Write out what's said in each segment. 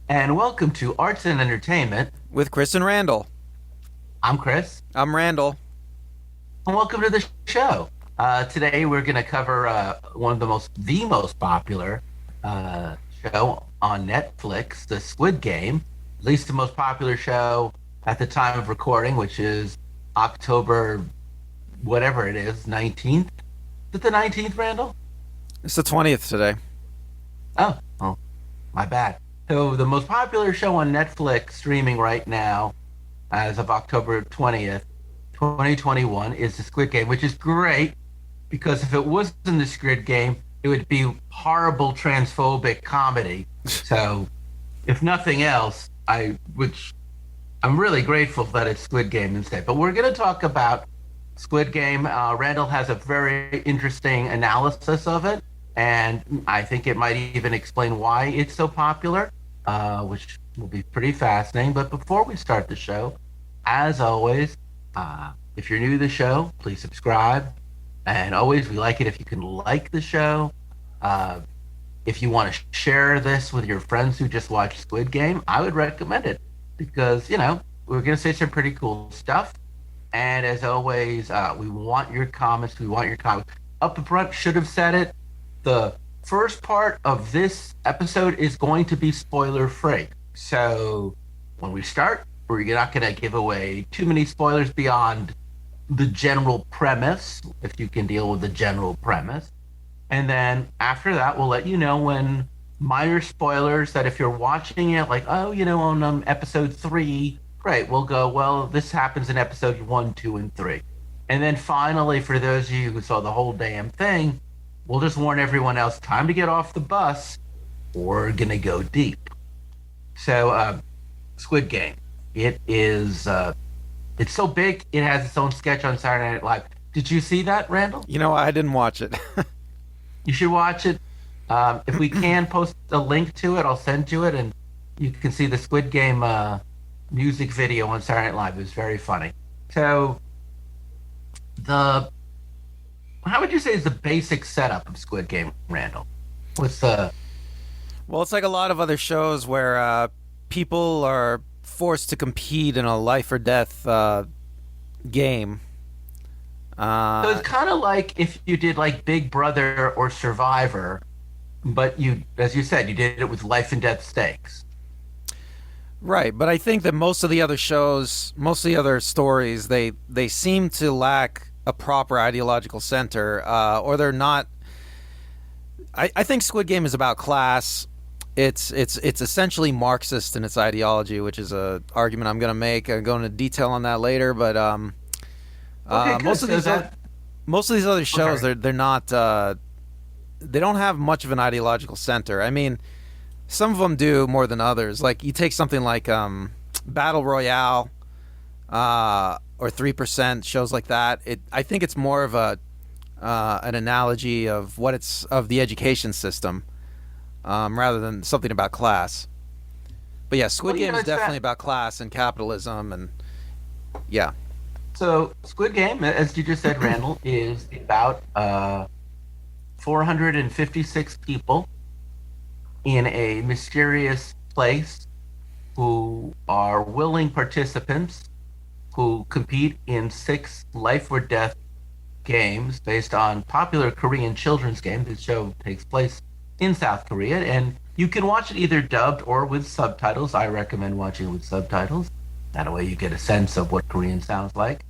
and welcome to Arts and Entertainment. With Chris and Randall. I'm Chris, I'm Randall. and welcome to the show. Today we're going to cover one of the most popular uh, show on Netflix, the Squid Game. At least the most popular show at the time of recording, which is October, whatever it is, 19th. Is it the 19th, Randall? It's the 20th today. Oh, my bad. So the most popular show on Netflix streaming right now, as of October 20th, 2021, is the Squid Game, which is great because if it wasn't the Squid Game, it would be horrible transphobic comedy. So, if nothing else, I'm really grateful that it's Squid Game instead. But we're going to talk about Squid Game. Randall has a very interesting analysis of it, and I think it might even explain why it's so popular, which will be pretty fascinating. But before we start the show, as always, if you're new to the show, please subscribe. And always, we like it if you can like the show. Uh, if you want to share this with your friends who just watched Squid Game, I would recommend it because, we're going to say some pretty cool stuff. And as always, we want your comments. We want your comments. Up front, should have said it. The first part of this episode is going to be spoiler free. So when we start, we're not going to give away too many spoilers beyond the general premise, if you can deal with the general premise. And then after that, we'll let you know when minor spoilers that if you're watching it, like, oh, on episode 3, great, we'll go, well, this happens in episode 1, 2, and 3. And then finally, for those of you who saw the whole damn thing, we'll just warn everyone else, time to get off the bus. We're going to go deep. So, Squid Game. It is, it's so big, it has its own sketch on Saturday Night Live. Did you see that, Randall? I didn't watch it. You should watch it. If we can post a link to it, I'll send you it, and you can see the Squid Game music video on Saturday Night Live. It was very funny. So, how would you say is the basic setup of Squid Game, Randall? What's the Well, it's like a lot of other shows where people are forced to compete in a life or death game. So it's kind of like if you did like Big Brother or Survivor, but as you said, you did it with life and death stakes. Right, but I think that most of the other shows, most of the other stories, they seem to lack a proper ideological center, or they're not. I think Squid Game is about class. It's essentially Marxist in its ideology, which is a argument I'm going to make. I'll go into detail on that later, but Okay, most of these other shows, Okay. they're not. They don't have much of an ideological center. I mean, some of them do more than others. Like you take something like Battle Royale or 3%, shows like that. I think it's more of an analogy of of the education system, rather than something about class. But yeah, Squid Well, Game is it's definitely that. about class and capitalism, and yeah. So Squid Game, as you just said, Randall, is about 456 people in a mysterious place who are willing participants who compete in 6 life or death games based on popular Korean children's games. The show takes place in South Korea, and you can watch it either dubbed or with subtitles. I recommend watching it with subtitles. That way you get a sense of what Korean sounds like.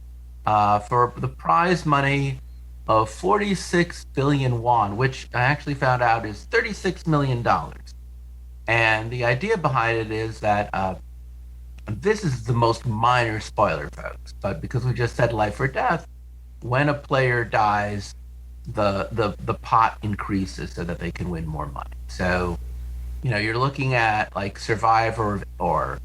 For the prize money of 46 billion won, which I actually found out is $36 million. And the idea behind it is that this is the most minor spoiler, folks, but because we just said life or death, when a player dies, the pot increases so that they can win more money. So, you're looking at like Survivor or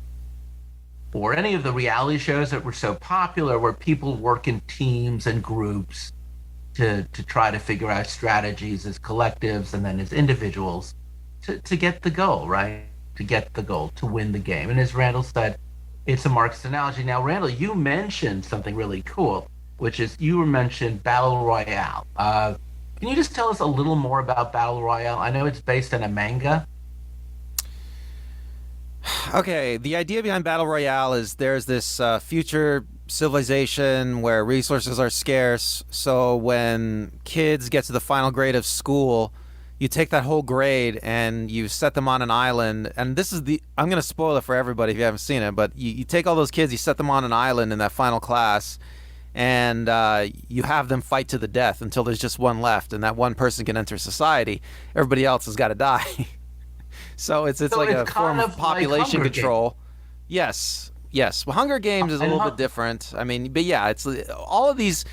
any of the reality shows that were so popular where people work in teams and groups to try to figure out strategies as collectives and then as individuals to get the goal, right? To get the goal, to win the game. And as Randall said, it's a Marxist analogy. Now, Randall, you mentioned something really cool, which is you mentioned Battle Royale. Can you just tell us a little more about Battle Royale? I know it's based on a manga. Okay, the idea behind Battle Royale is there's this future civilization where resources are scarce. So when kids get to the final grade of school, you take that whole grade and you set them on an island. And this is I'm going to spoil it for everybody if you haven't seen it, but you take all those kids, you set them on an island in that final class, and you have them fight to the death until there's just one left, and that one person can enter society. Everybody else has got to die. So it's So like it's a form kind of of like population Hunger control. Yes, yes. Well, Hunger Games is a And little bit different. I mean, but yeah, it's all of these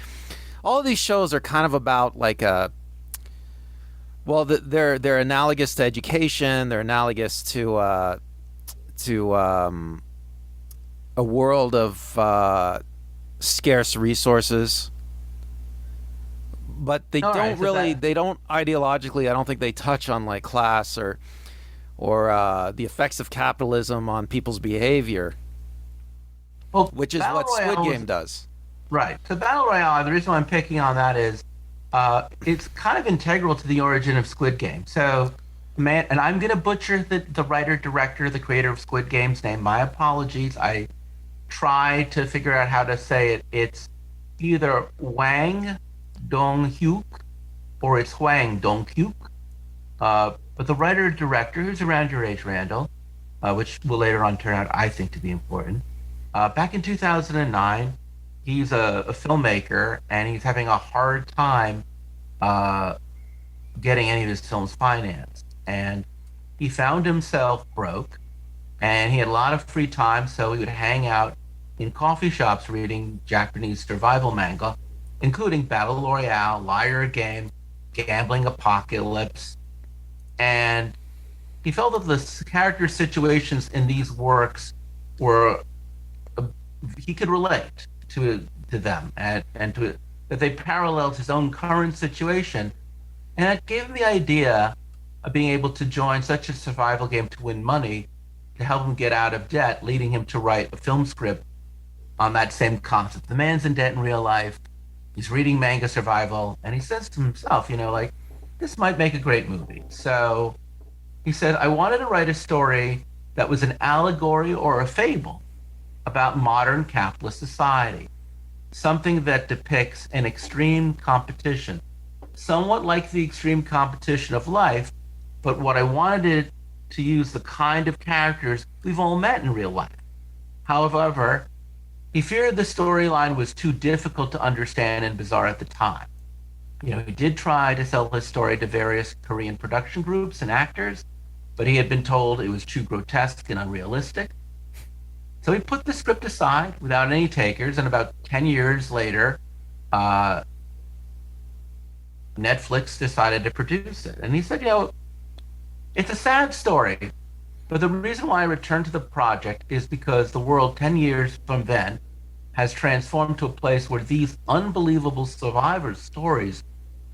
shows are kind of about like a well, they're analogous to education. They're analogous to a world of scarce resources. But they all don't right, so really that they don't ideologically. I don't think they touch on like class or the effects of capitalism on people's behavior, well, which is Battle what Squid Royale Game was does. right. So Battle Royale, the reason why I'm picking on that is it's kind of integral to the origin of Squid Game. So, man, and I'm going to butcher the writer, director, the creator of Squid Game's name. My apologies. I try to figure out how to say it. It's either Wang Dong-hyuk or it's Hwang Dong-hyuk. But the writer, director, who's around your age, Randall, which will later on turn out, I think, to be important. Back in 2009, he's a filmmaker, and he's having a hard time uh, getting any of his films financed. And he found himself broke, and he had a lot of free time, so he would hang out in coffee shops reading Japanese survival manga, including Battle Royale, Liar Game, Gambling Apocalypse, and he felt that the character situations in these works were he could relate to them and to that they paralleled his own current situation, and it gave him the idea of being able to join such a survival game to win money to help him get out of debt, leading him to write a film script on that same concept. The man's in debt in real life. He's reading manga survival, and he says to himself, like, this might make a great movie. So he said, I wanted to write a story that was an allegory or a fable about modern capitalist society, something that depicts an extreme competition, somewhat like the extreme competition of life, but what I wanted it to use the kind of characters we've all met in real life. However, he feared the storyline was too difficult to understand and bizarre at the time. He did try to sell his story to various Korean production groups and actors, but he had been told it was too grotesque and unrealistic. So he put the script aside without any takers, and about 10 years later, Netflix decided to produce it. And he said, it's a sad story, but the reason why I returned to the project is because the world 10 years from then has transformed to a place where these unbelievable survivor stories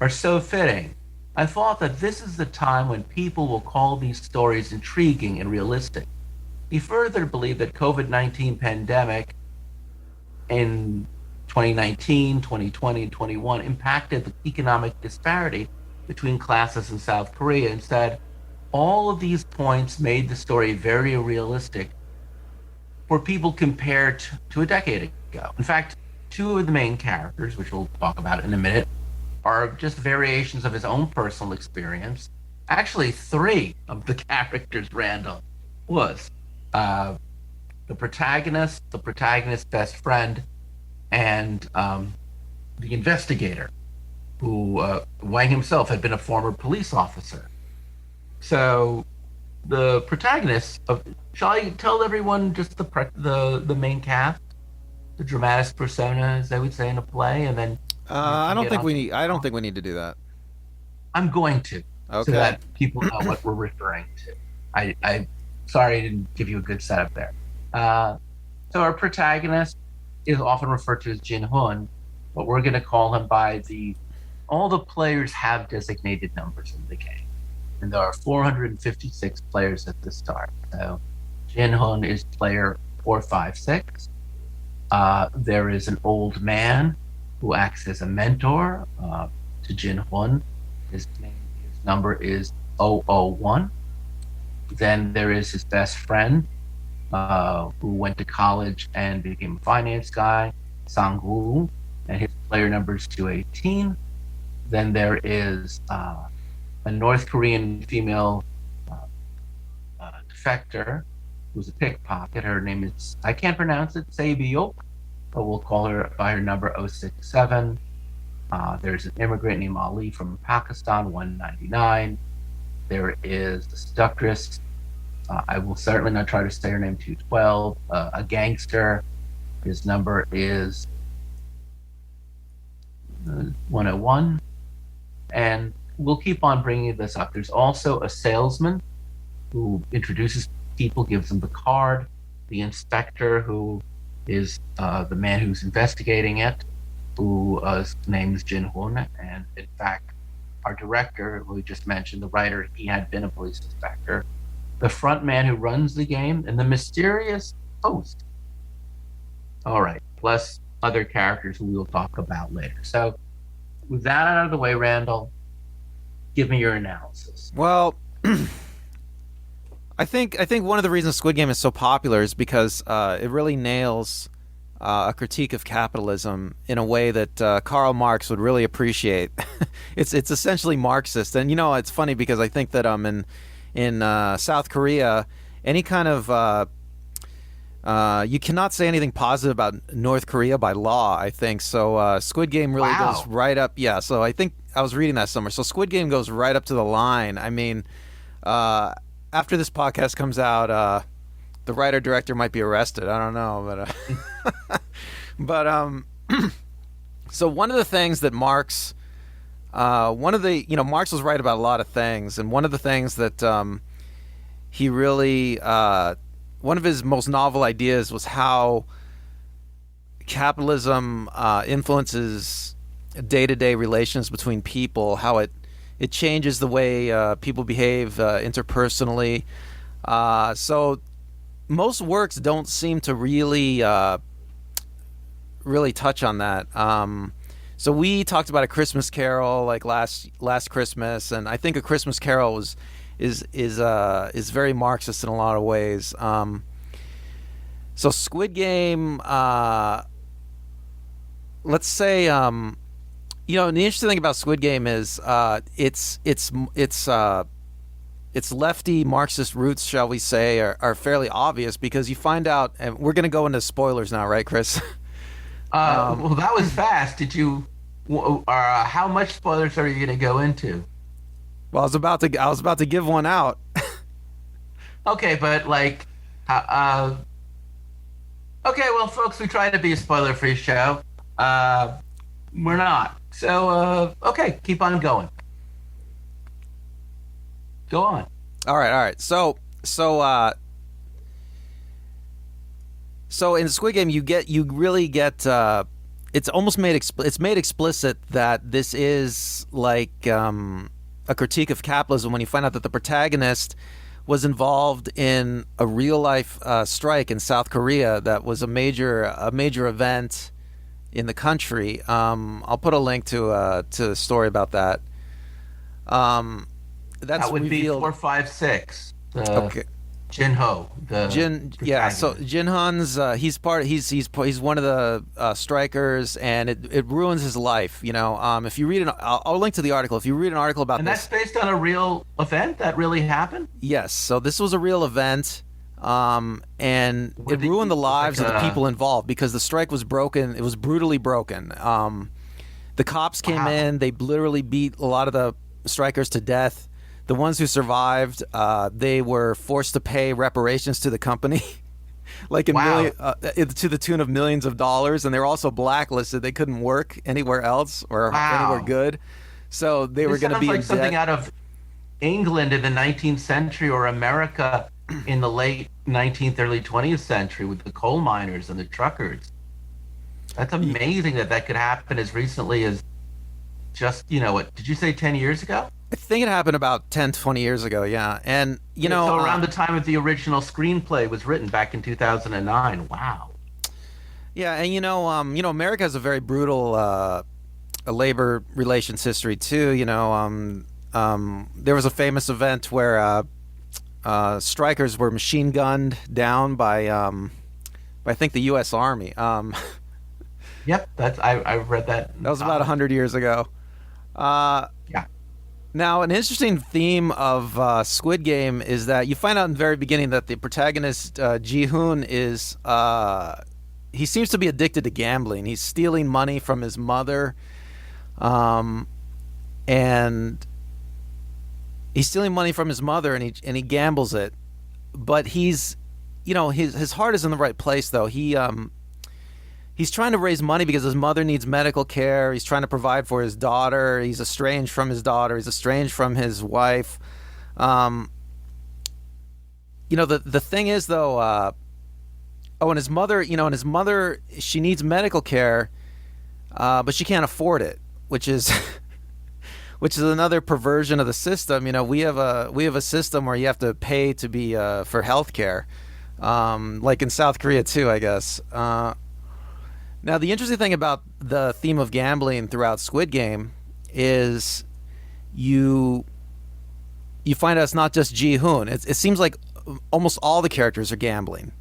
are so fitting. I thought that this is the time when people will call these stories intriguing and realistic. He further believed that COVID-19 pandemic in 2019, 2020, and 21 impacted the economic disparity between classes in South Korea and said all of these points made the story very realistic for people compared to a decade ago. In fact, two of the main characters, which we'll talk about in a minute, are just variations of his own personal experience. Actually, three of the characters, Randall, was the protagonist's best friend, and the investigator, who Wang himself had been a former police officer. So the protagonist of, shall I tell everyone just the main cast, the dramatis persona, as they would say in a play, and then I don't think we need to do that. I'm going to, Okay. so that people know what we're referring to. I sorry I didn't give you a good setup there. So our protagonist is often referred to as Jin Hun, but we're going to call him by all the players have designated numbers in the game, and there are 456 players at the start. So Jin Hun is player 456. There is an old man who acts as a mentor to Jin Hun. His number is 001. Then there is his best friend, who went to college and became a finance guy, Sang-woo, and his player number is 218. Then there is a North Korean female defector who's a pickpocket. Her name is, I can't pronounce it, Sae-byok, but we'll call her by her number 067. There's an immigrant named Ali from Pakistan, 199. There is a seductress. I will certainly not try to say her name, 212. A gangster. His number is 101. And we'll keep on bringing this up. There's also a salesman who introduces people, gives them the card. The inspector, who is the man who's investigating it, whose name is Jin Hoon. And in fact, our director, who we just mentioned, the writer, he had been a police inspector. The front man who runs the game, and the mysterious host. All right, plus other characters who we'll talk about later. So with that out of the way, Randall, give me your analysis. Well, I think one of the reasons Squid Game is so popular is because it really nails a critique of capitalism in a way that Karl Marx would really appreciate. It's essentially Marxist, and it's funny because I think that in South Korea, any kind of you cannot say anything positive about North Korea by law, I think. So Squid Game really goes right up. Yeah, so I think I was reading that somewhere. So Squid Game goes right up to the line. I mean, after this podcast comes out, the writer-director might be arrested. I don't know, but so one of the things that Marx, Marx was right about a lot of things, and one of the things that he really, one of his most novel ideas was how capitalism influences day-to-day relations between people, how it changes the way people behave interpersonally. So most works don't seem to really touch on that. So we talked about A Christmas Carol like last Christmas, and I think A Christmas Carol is very Marxist in a lot of ways. So Squid Game, let's say, and the interesting thing about Squid Game is its lefty Marxist roots, shall we say, are fairly obvious because you find out, and we're going to go into spoilers now, right, Chris? Well, that was fast. Did you? How much spoilers are you going to go into? Well, I was about to give one out. Okay, but like, okay. Well, folks, we try to be a spoiler-free show. We're not. So, okay, keep on going. Go on. All right. So in Squid Game, you really get. It's almost made explicit that this is like a critique of capitalism when you find out that the protagonist was involved in a real life strike in South Korea that was a major event in the country. I'll put a link to a story about that. That would revealed... be 456. Okay. Jin-ho. So Jin-hun's he's one of the strikers, and it ruins his life. If you read I'll link to the article. If you read an article about and this, that's based on a real event that really happened. Yes. So this was a real event, and it ruined the lives of the people involved because the strike was broken. It was brutally broken. The cops came in. They literally beat a lot of the strikers to death. The ones who survived, they were forced to pay reparations to the company, like to the tune of millions of dollars, and they were also blacklisted. They couldn't work anywhere else or anywhere good, so they were going to be like in something debt. Out of England in the 19th century or America in the late 19th, early 20th century with the coal miners and the truckers. That's amazing that could happen as recently as just, what did you say, 10 years ago? I think it happened about 10, 20 years ago, yeah. And, so around the time of the original screenplay was written back in 2009. Wow. Yeah, and, America has a very brutal labor relations history, too. There was a famous event where strikers were machine gunned down by I think the U.S. Army. Yep, I've read that. That was about 100 years ago. Yeah. Now, an interesting theme of Squid Game is that you find out in the very beginning that the protagonist, Ji-hoon, is he seems to be addicted to gambling. He's stealing money from his mother, and he's stealing money from his mother, and he gambles it. But he's, his heart is in the right place, though. He's trying to raise money because his mother needs medical care. He's trying to provide for his daughter. He's estranged from his daughter. He's estranged from his wife. The thing is, though, and his mother, she needs medical care, but she can't afford it, which is another perversion of the system. We have a system where you have to pay to be for health care, like in South Korea too, I guess. Now, the interesting thing about the theme of gambling throughout Squid Game is you find out it's not just Ji-hoon. It seems like almost all the characters are gambling,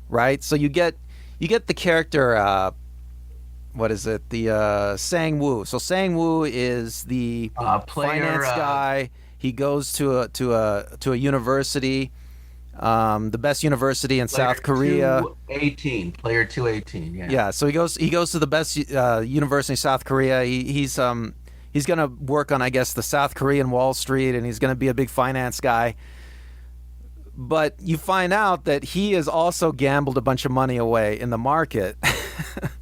right? So you get the character, what is it? The Sang-woo. So Sang-woo is the finance guy. He goes to a university. The best university in South Korea. Player 218. Yeah. Yeah. So he goes to the best university in South Korea. He's gonna work on, I guess, the South Korean Wall Street, and he's gonna be a big finance guy. But you find out that he has also gambled a bunch of money away in the market.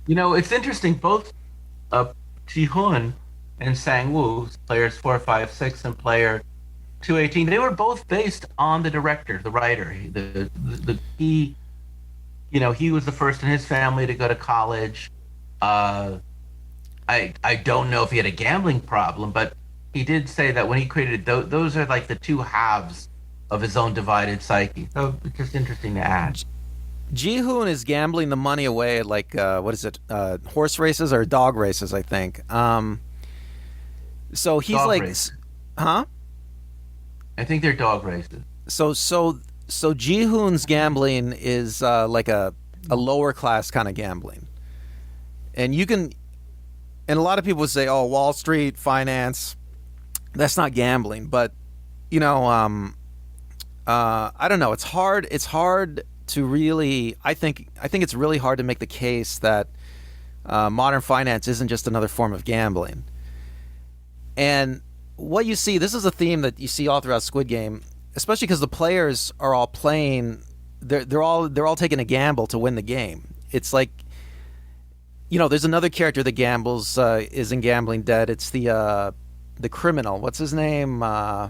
It's interesting. Both Ji-hoon and Sang-woo, players 4, 5, 6, and player 218, they were both based on the director, the writer. He was the first in his family to go to college. I don't know if he had a gambling problem, but he did say that when he created those are like the two halves of his own divided psyche. So it's just interesting to add. Ji-hoon is gambling the money away at what is it? Horse races or dog races, I think. So he's dog like, races. Huh? I think they're dog races. So Ji-hoon's gambling is like a lower class kind of gambling, and a lot of people would say, "Oh, Wall Street finance, that's not gambling." But I don't know. It's hard. It's hard to really. I think it's really hard to make the case that modern finance isn't just another form of gambling, and what you see, this is a theme that you see all throughout Squid Game, especially because the players are all playing. They're all taking a gamble to win the game. It's like, there's another character that gambles, is in Gambling Dead. It's the criminal. What's his name? Player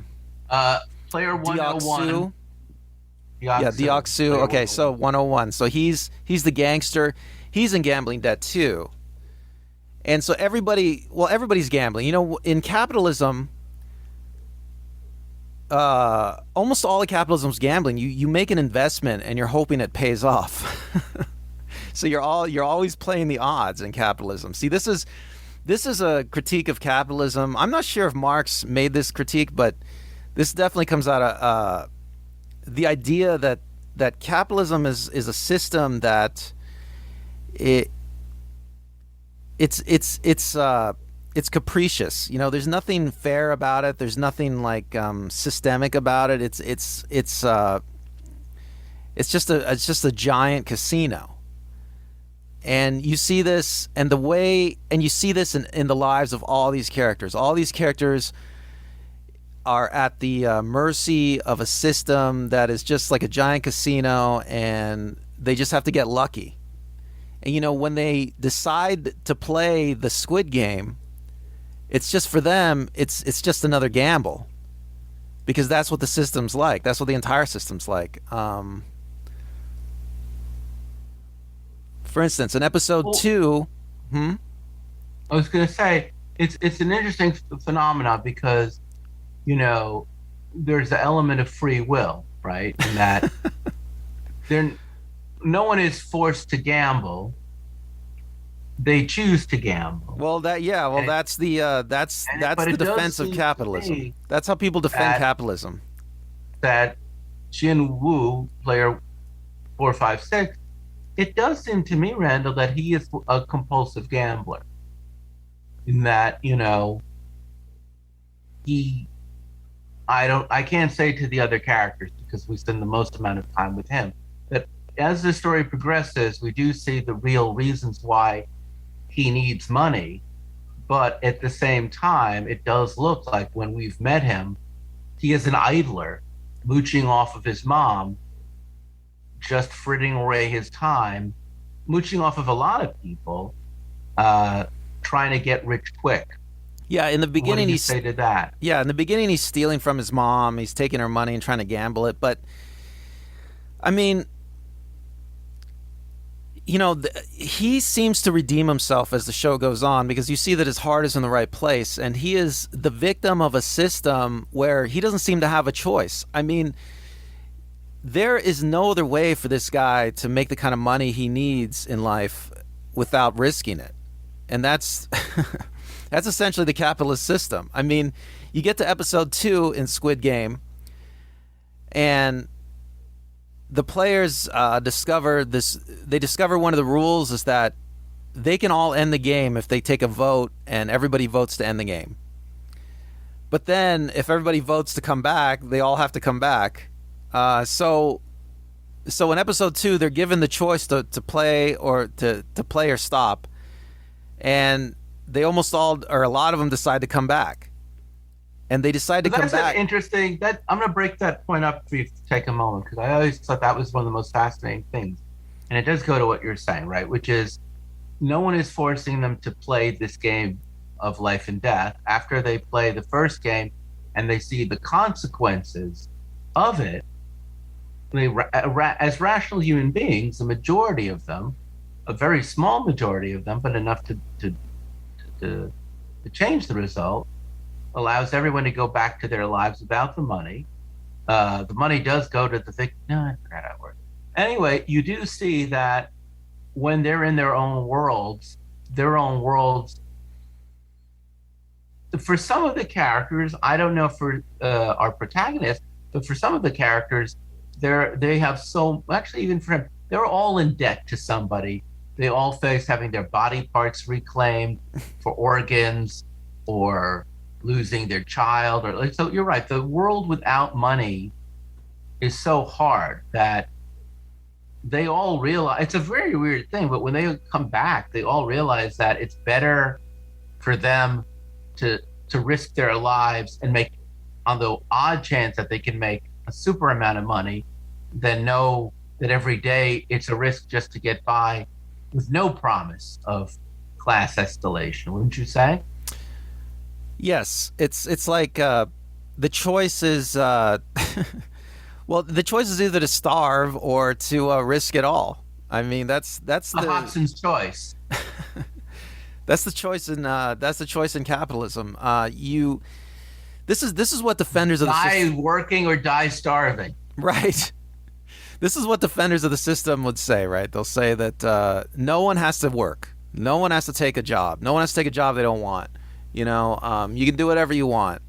101. Yeah, Deok-soo. Okay, so 101. So he's the gangster. He's in Gambling Dead too. And so everybody's gambling. In capitalism, almost all of capitalism is gambling. You make an investment and you're hoping it pays off. So you're always playing the odds in capitalism. See, this is a critique of capitalism. I'm not sure if Marx made this critique, but this definitely comes out of the idea that capitalism is a system that it's capricious. There's nothing fair about it. There's nothing like systemic about it. It's just a giant casino. And you see this, and you see this in the lives of all these characters. All these characters are at the mercy of a system that is just like a giant casino, and they just have to get lucky. And when they decide to play the Squid Game, it's just for them, it's just another gamble, because that's what the system's like. That's what the entire system's like. For instance, in episode 2, I was going to say it's an interesting phenomenon because there's the element of free will, right? In that no one is forced to gamble. They choose to gamble. Well, that's the defense of capitalism. That's how people defend capitalism. That Jin Woo, player 456, it does seem to me, Randall, that he is a compulsive gambler. In that, he, I can't say to the other characters because we spend the most amount of time with him. That as the story progresses, we do see the real reasons why he needs money. But at the same time, it does look like when we've met him, he is an idler, mooching off of his mom, just frittering away his time, mooching off of a lot of people, uh, trying to get rich quick. Yeah, in the What do beginning you he's say to that? yeah, in the beginning he's stealing from his mom. He's taking her money and trying to gamble it. But I mean, he seems to redeem himself as the show goes on because you see that his heart is in the right place, and he is the victim of a system where he doesn't seem to have a choice. I mean, there is no other way for this guy to make the kind of money he needs in life without risking it. And that's that's essentially the capitalist system. I mean, you get to episode 2 in Squid Game, and the players discover this. They discover one of the rules is that they can all end the game if they take a vote and everybody votes to end the game. But then if everybody votes to come back, they all have to come back. So in episode 2, they're given the choice to play or to play or stop, and they almost all, or a lot of them, decide to come back, and they decide to come That's back. interesting. That I'm going to break that point up for you to take a moment because I always thought that was one of the most fascinating things, and it does go to what you're saying, right? Which is, no one is forcing them to play this game of life and death. After they play the first game and they see the consequences of it, as rational human beings, the majority of them, a very small majority of them, but enough to change the result, allows everyone to go back to their lives without the money. The money does go to the victim. No, I forgot how it works. Anyway, you do see that when they're in their own worlds, for some of the characters, I don't know for our protagonist, but for some of the characters, they have so actually even for him, they're all in debt to somebody. They all face having their body parts reclaimed for organs or losing their child, or so you're right. The world without money is so hard that they all realize it's a very weird thing. But when they come back, they all realize that it's better for them to risk their lives and make, on the odd chance that they can make a super amount of money, than know that every day it's a risk just to get by with no promise of class escalation. Wouldn't you say? Yes, it's like the choice is well, the choice is either to starve or to risk it all. I mean, that's the Hobson's choice. that's the choice in capitalism. This is what defenders of the Die system, working or die starving. right? This is what defenders of the system would say, right? They'll say that no one has to work, no one has to take a job, no one has to take a job they don't want. You can do whatever you want,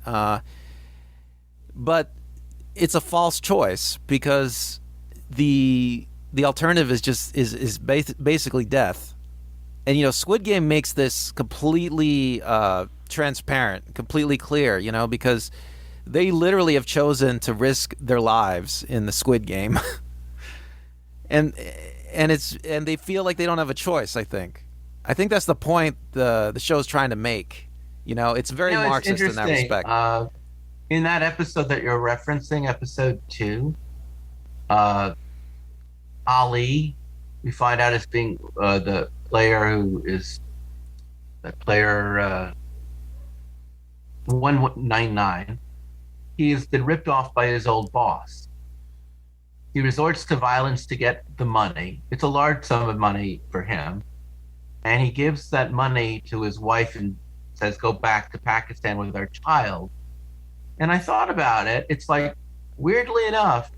but it's a false choice because the alternative is basically death. And Squid Game makes this completely transparent, completely clear. Because they literally have chosen to risk their lives in the Squid Game, and they feel like they don't have a choice. I think that's the point the show's trying to make. It's very Marxist in that respect. In that episode that you're referencing, episode 2, Ali, we find out as being the player who is the player 199. He has been ripped off by his old boss. He resorts to violence to get the money. It's a large sum of money for him. And he gives that money to his wife and says, go back to Pakistan with our child. And I thought about it. It's like, weirdly enough,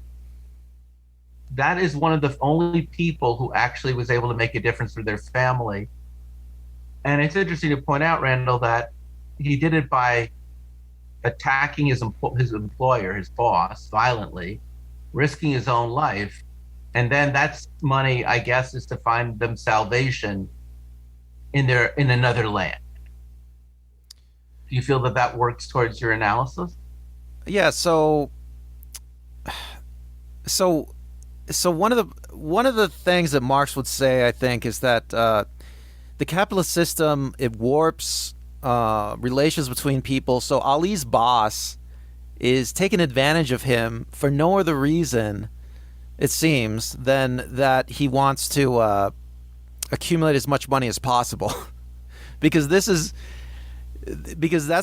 that is one of the only people who actually was able to make a difference for their family. And it's interesting to point out, Randall, that he did it by attacking his employer, his boss, violently, risking his own life. And then that's money, I guess, is to find them salvation in another land. Do you feel that that works towards your analysis? Yeah. So so one of the things that Marx would say, I think, is that the capitalist system, it warps relations between people. So Ali's boss is taking advantage of him for no other reason, it seems, than that he wants to accumulate as much money as possible, because that's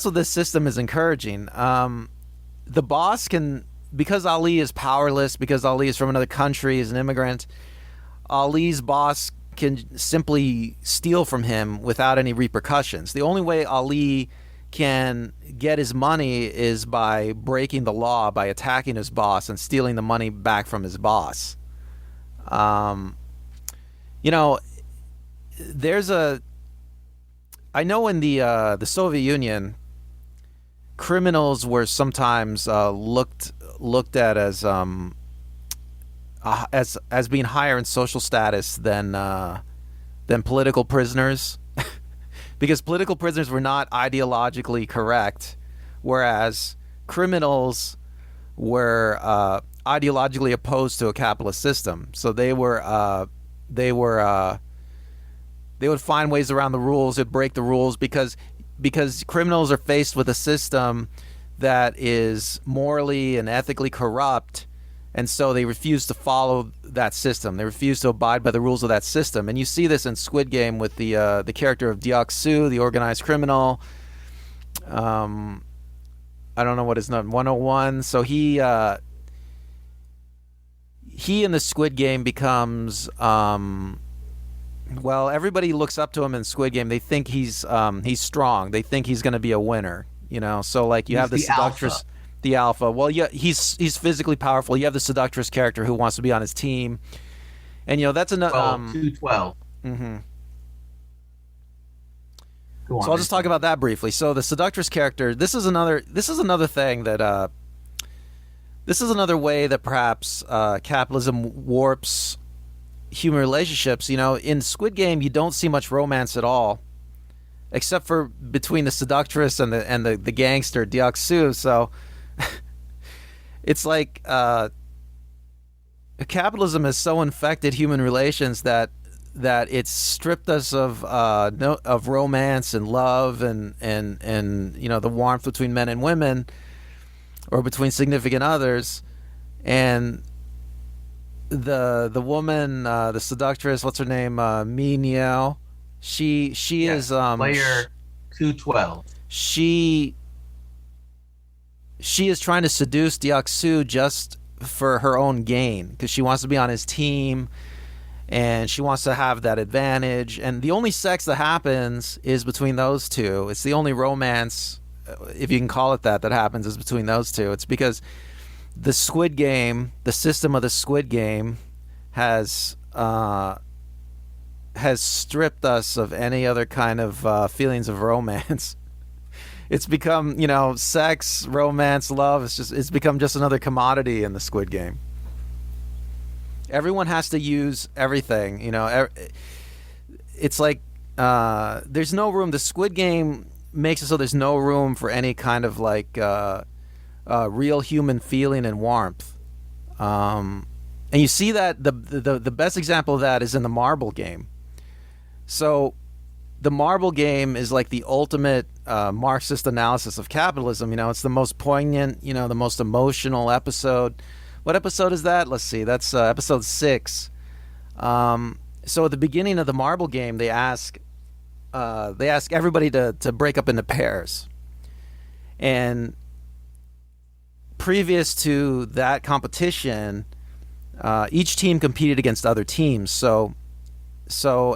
what this system is encouraging. The boss can, because Ali is powerless, because Ali is from another country, is an immigrant. Ali's boss can simply steal from him without any repercussions. The only way Ali can get his money is by breaking the law, by attacking his boss and stealing the money back from his boss. You know, there's a. I know in the Soviet Union, criminals were sometimes looked at as being higher in social status than political prisoners, because political prisoners were not ideologically correct, whereas criminals were ideologically opposed to a capitalist system. So they would find ways around the rules, they'd break the rules, because criminals are faced with a system that is morally and ethically corrupt, and so they refuse to follow that system. They refuse to abide by the rules of that system. And you see this in Squid Game with the character of Deok-Soo, the organized criminal. I don't know what his name, 101. So he in the Squid Game becomes well, everybody looks up to him in Squid Game. They think he's strong. They think he's going to be a winner. You know, so like you have the seductress, alpha. the alpha. Well, yeah, he's physically powerful. You have the seductress character who wants to be on his team, and you know that's another. 212. Mm-hmm. Go on, So I'll just talk about that briefly. So the seductress character. This is another thing that. This is another way that perhaps capitalism warps human relationships. You know, in Squid Game, you don't see much romance at all, except for between the seductress and the gangster Deok-Soo. So it's like capitalism has so infected human relations that it's stripped us of romance and love and you know, the warmth between men and women or between significant others. And the woman, the seductress, what's her name, Mi Niao, she is player 212. She is trying to seduce Deok-Soo just for her own gain, because she wants to be on his team and she wants to have that advantage. And the only sex that happens is between those two. It's the only romance, if you can call it that happens, is between those two. It's because the Squid Game, the system of the Squid Game, has stripped us of any other kind of feelings of romance. It's become, you know, sex, romance, love. It's become just another commodity in the Squid Game. Everyone has to use everything, you know. It's like there's no room. The Squid Game makes it so there's no room for any kind of like real human feeling and warmth. And you see that the best example of that is in the marble game. So the marble game is like the ultimate Marxist analysis of capitalism. You know, it's the most poignant, you know, the most emotional episode. What episode is that? Let's see. That's episode 6. So at the beginning of the marble game, they ask everybody to break up into pairs. And previous to that competition, each team competed against other teams. So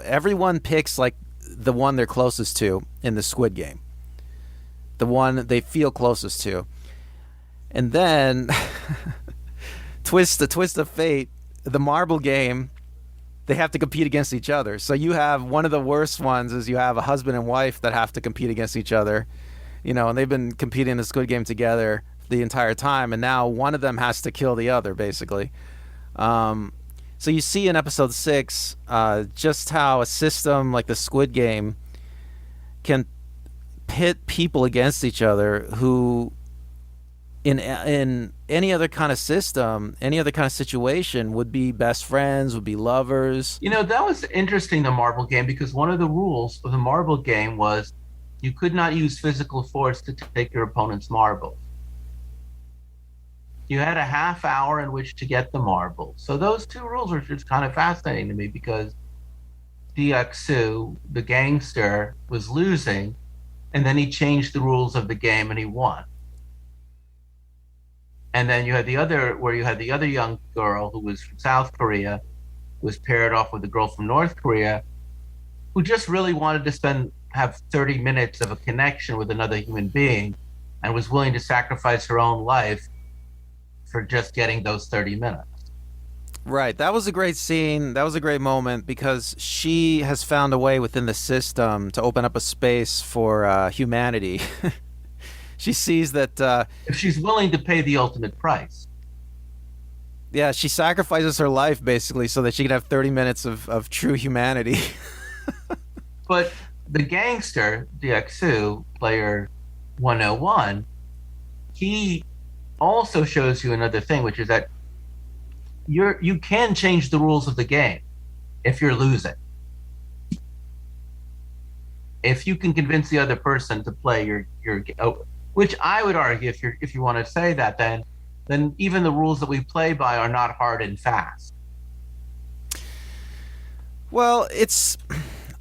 everyone picks like the one they're closest to in the Squid Game, the one they feel closest to, and then twist of fate, the marble game, they have to compete against each other. So you have one of the worst ones is you have a husband and wife that have to compete against each other, you know, and they've been competing in the Squid Game together. the entire time, and now one of them has to kill the other, basically. So you see in episode 6 just how a system like the Squid Game can pit people against each other who, in any other kind of system, any other kind of situation, would be best friends, would be lovers. That was interesting, the marble game, because one of the rules of the marble game was you could not use physical force to take your opponent's marbles. You had a half hour in which to get the marbles. So those two rules were just kind of fascinating to me, because DXU, the gangster, was losing, and then he changed the rules of the game and he won. And then you had the other young girl who was from South Korea, who was paired off with a girl from North Korea, who just really wanted to have 30 minutes of a connection with another human being, and was willing to sacrifice her own life for just getting those 30 minutes. Right. That was a great scene. That was a great moment, because she has found a way within the system to open up a space for humanity. She sees that... if she's willing to pay the ultimate price. Yeah, she sacrifices her life, basically, so that she can have 30 minutes of true humanity. But the gangster, DXU, player 101, he also shows you another thing, which is that you can change the rules of the game if you're losing. If you can convince the other person to play your which I would argue, if you want to say that, then even the rules that we play by are not hard and fast. Well,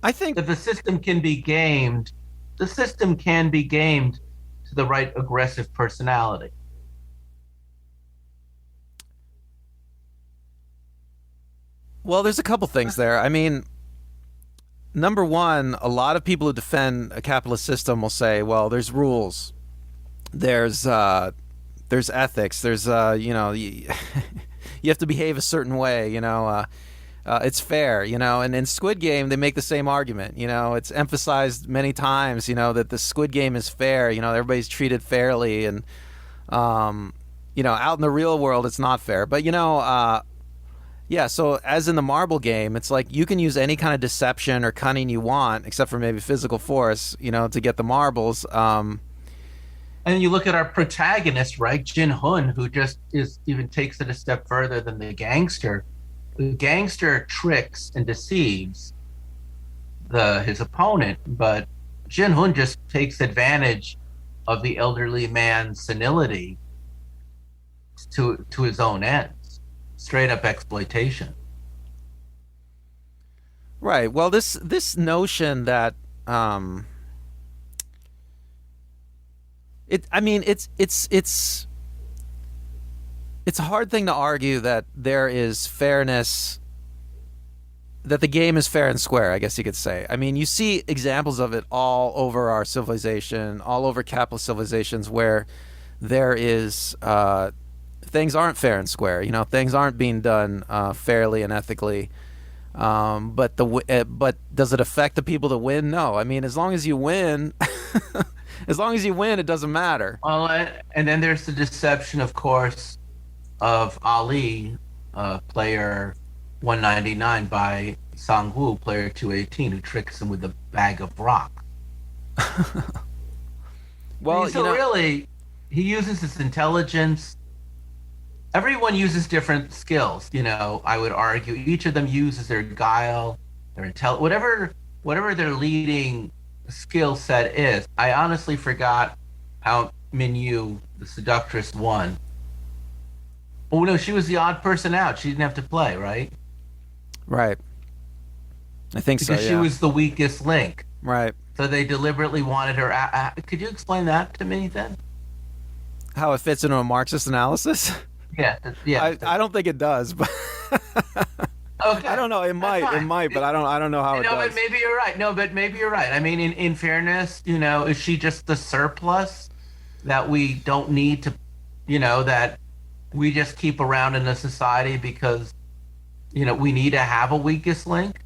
I think that the system can be gamed. The system can be gamed to the right aggressive personality. Well, there's a couple things there. I mean, number one, a lot of people who defend a capitalist system will say, well, there's rules. There's ethics. There's you have to behave a certain way. It's fair. And in Squid Game they make the same argument. It's emphasized many times. That the Squid Game is fair. Everybody's treated fairly, and out in the real world it's not fair. But yeah. So as in the marble game, it's like you can use any kind of deception or cunning you want, except for maybe physical force. To get the marbles. And you look at our protagonist, right, Jin Hun, who just even takes it a step further than the gangster. The gangster tricks and deceives his opponent, but Jin Hun just takes advantage of the elderly man's senility to his own ends. Straight up exploitation. Right. Well, this notion that it's a hard thing to argue that there is fairness, that the game is fair and square, I guess you could say. I mean, you see examples of it all over our civilization, all over capitalist civilizations, where there is things aren't fair and square. Things aren't being done fairly and ethically. But does it affect the people that win? No. I mean, as long as you win, it doesn't matter. Well, and then there's the deception, of course, of Ali, player 199, by Sang-woo, player 218, who tricks him with a bag of rock. Well, really, he uses his intelligence. Everyone uses different skills. I would argue each of them uses their guile, their whatever their leading skill set is. I honestly forgot how Min-yu, the seductress, won. Oh no, she was the odd person out. She didn't have to play, right? Right. I think so. Because she was the weakest link. Right. So they deliberately wanted her out. Could you explain that to me then? How it fits into a Marxist analysis? Yeah. I don't think it does, but okay. I don't know. It might, but I don't know how it does. But maybe you're right. No, but maybe you're right. I mean, in fairness, is she just the surplus that we don't need to, that we just keep around in a society because, we need to have a weakest link?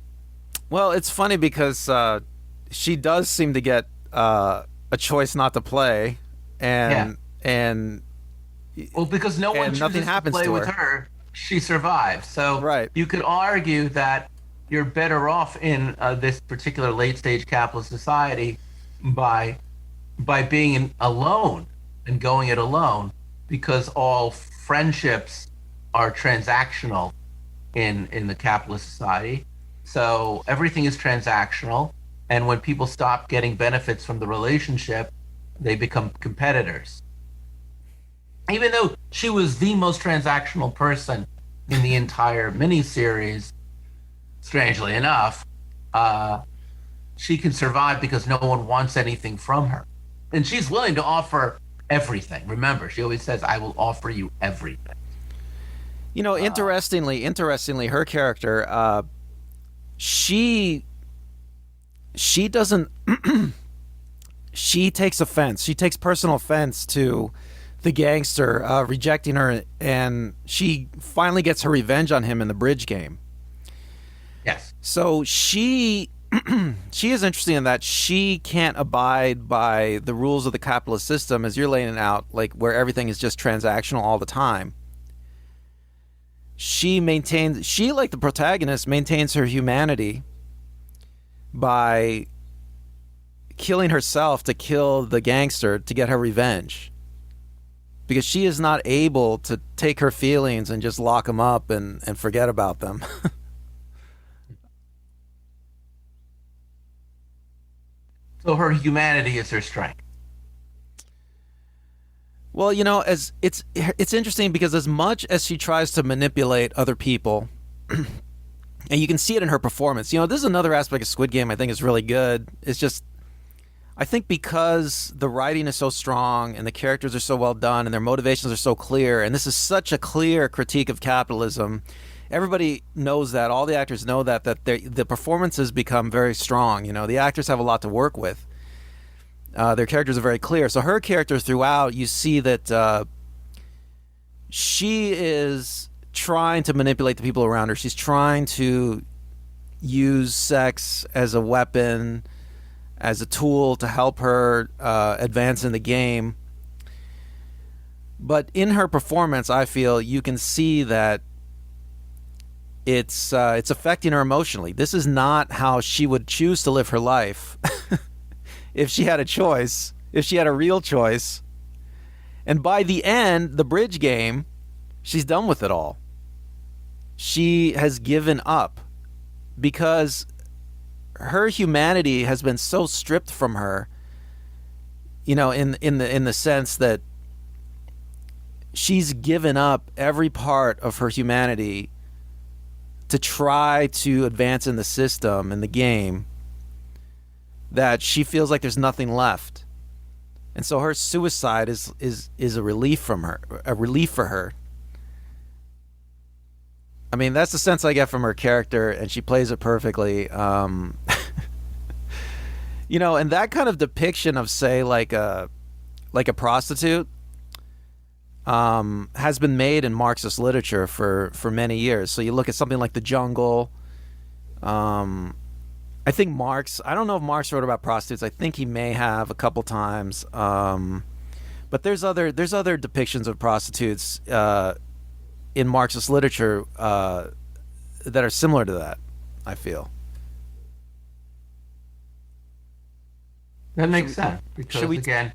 Well, it's funny because she does seem to get a choice not to play, and Well, because no one and nothing chooses to happens play to with her. her, she survives. So Right. you could argue that you're better off in this particular late stage capitalist society by being alone and going it alone, because all friendships are transactional in the capitalist society. So everything is transactional, and when people stop getting benefits from the relationship, they become competitors. Even though she was the most transactional person in the entire miniseries, strangely enough, uh, she can survive because no one wants anything from her. And she's willing to offer everything. Remember, she always says, I will offer you everything. You know, interestingly, her character, she doesn't. She takes offense. She takes personal offense to the gangster rejecting her, and she finally gets her revenge on him in the bridge game. Yes. So she is interesting in that she can't abide by the rules of the capitalist system, as you're laying it out, like where everything is just transactional all the time. She, like the protagonist, maintains her humanity by killing herself to kill the gangster to get her revenge. Because she is not able to take her feelings and just lock them up and forget about them. So her humanity is her strength. Well, you know, as it's interesting because as much as she tries to manipulate other people, and you can see it in her performance. You know, this is another aspect of Squid Game I think is really good. It's just, I think because the writing is so strong and the characters are so well done and their motivations are so clear, and this is such a clear critique of capitalism, everybody knows that. All the actors know that the performances become very strong. You know, the actors have a lot to work with. Their characters are very clear. So her character throughout, you see that she is trying to manipulate the people around her. She's trying to use sex as a weapon, as a tool to help her advance in the game. But in her performance, I feel you can see that it's affecting her emotionally. This is not how she would choose to live her life. If she had a choice, if she had a real choice. And by the end, the bridge game, she's done with it all. She has given up because her humanity has been so stripped from her, you know, in the sense that she's given up every part of her humanity to try to advance in the system, in the game, that she feels like there's nothing left. And so her suicide is a relief for her. I mean, that's the sense I get from her character, and she plays it perfectly. You know, and that kind of depiction of, say, like a prostitute has been made in Marxist literature for many years. So you look at something like The Jungle. I think Marx, I don't know if Marx wrote about prostitutes. I think he may have a couple times. But there's other depictions of prostitutes in Marxist literature that are similar to that, I feel. That makes sense because, again,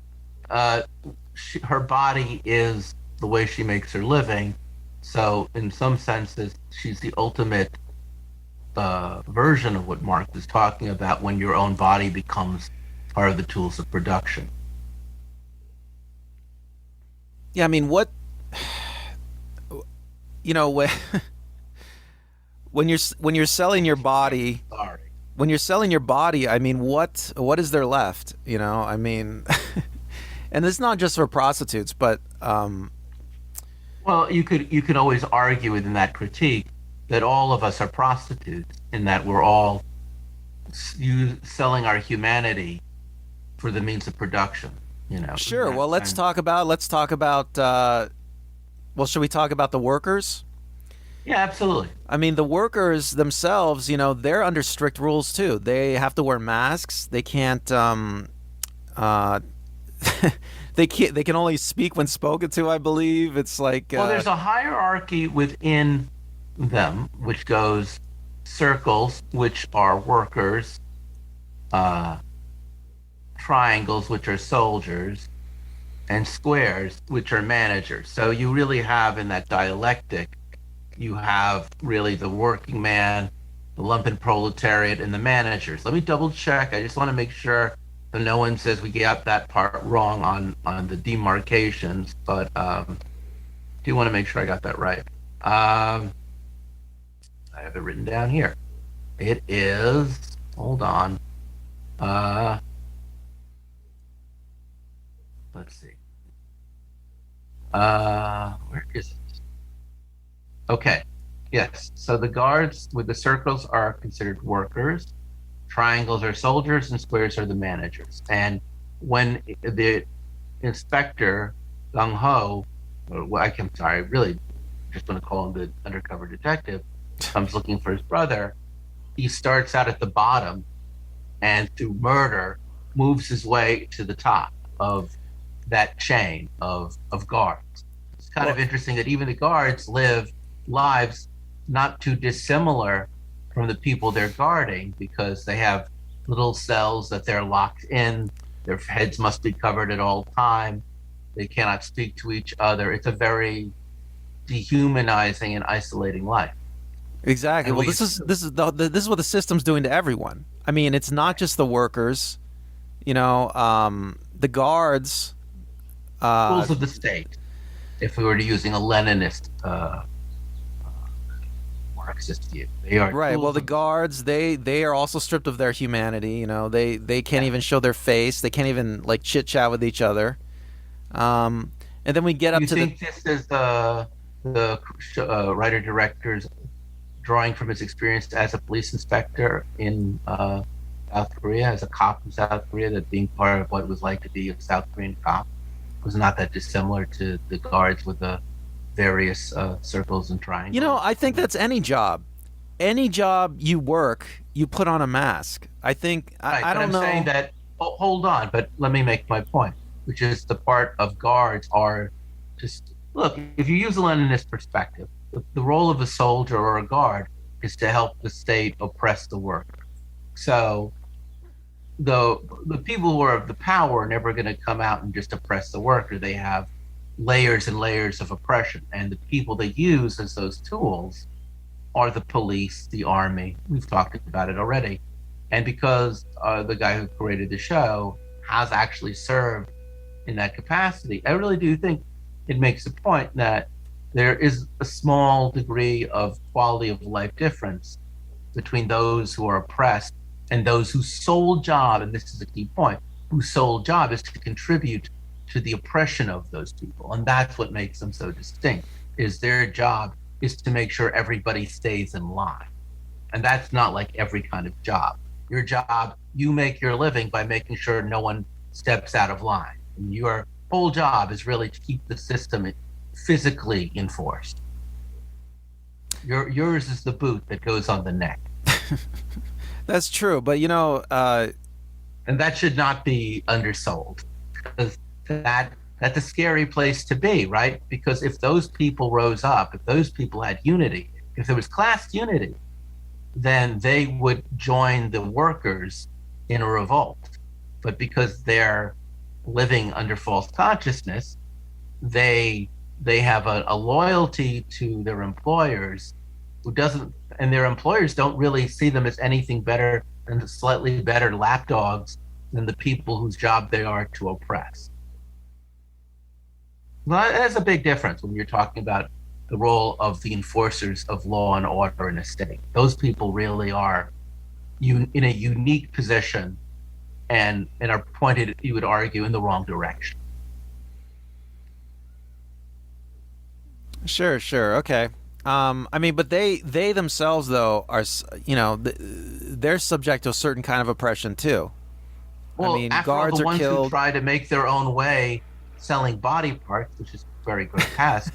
her body is the way she makes her living. So in some senses, she's the ultimate version of what Marx is talking about when your own body becomes part of the tools of production. Yeah, I mean, what, you know, when you're selling your body, when you're selling your body, I mean, what is there left? You know, I mean, and it's not just for prostitutes, but well, you could always argue within that critique that all of us are prostitutes, in that we're all selling our humanity for the means of production. You know. Sure. Well, let's talk about. Well, should we talk about the workers? Yeah, absolutely. I mean, the workers themselves, you know, they're under strict rules too. They have to wear masks. They can't. they can only speak when spoken to, I believe. It's like Well, there's a hierarchy within them, which goes circles, which are workers, uh, triangles, which are soldiers, and squares, which are managers. So you really have in that dialectic, you have really the working man, the lumpen proletariat, and the managers. Let me double check. I just want to make sure that no one says we got that part wrong on the demarcations, but do want to make sure I got that right. I have it written down here. It is, hold on. Let's see. Where is it? Okay. Yes. So the guards with the circles are considered workers, triangles are soldiers, and squares are the managers. And when the inspector, Gung Ho, I'm sorry, really just want to call him the undercover detective, comes looking for his brother, he starts out at the bottom and through murder moves his way to the top of that chain of guards. It's kind of interesting that even the guards live lives not too dissimilar from the people they're guarding, because they have little cells that they're locked in. Their heads must be covered at all time. They cannot speak to each other. It's a very dehumanizing and isolating life. Exactly. And Well, this is what the system's doing to everyone. I mean, it's not just the workers. You know, the guards. Tools of the state. If we were to using a Leninist Marxist view, they are right. Well, the guards they are also stripped of their humanity. You know, they can't even show their face. They can't even like chit chat with each other. And then we get up you to think this is the writer director's drawing from his experience as a police inspector in South Korea, as a cop in South Korea, that being part of what it was like to be a South Korean cop was not that dissimilar to the guards with the various circles and triangles? You know, I think that's any job. Any job you work, you put on a mask. I think Right, I but don't I'm know. saying that. Oh, hold on, but let me make my point, which is the part of guards are just look. If you use a Leninist perspective, the role of a soldier or a guard is to help the state oppress the worker. So the people who are of the power are never going to come out and just oppress the worker. They have layers and layers of oppression, and the people they use as those tools are the police, the army. We've talked about it already. And because the guy who created the show has actually served in that capacity, I really do think it makes a point that there is a small degree of quality of life difference between those who are oppressed and those whose sole job, and this is a key point, whose sole job is to contribute to the oppression of those people. And that's what makes them so distinct, is their job is to make sure everybody stays in line. And that's not like every kind of job. Your job, you make your living by making sure no one steps out of line. And your whole job is really to keep the system physically enforced. Yours is the boot that goes on the neck. That's true, but you know, And that should not be undersold, because that's a scary place to be, right? Because if those people rose up, if those people had unity, if there was class unity, then they would join the workers in a revolt. But because they're living under false consciousness, they have a loyalty to their employers who doesn't, and their employers don't really see them as anything better than the slightly better lapdogs than the people whose job they are to oppress. Well, that's a big difference when you're talking about the role of the enforcers of law and order in a state. Those people really are in a unique position and are pointed, you would argue, in the wrong direction. sure, okay. I mean, but they themselves though are, you know, they're subject to a certain kind of oppression too. Well, I mean, after all, guards the are ones who killed. try to make their own way selling body parts, which is very grotesque,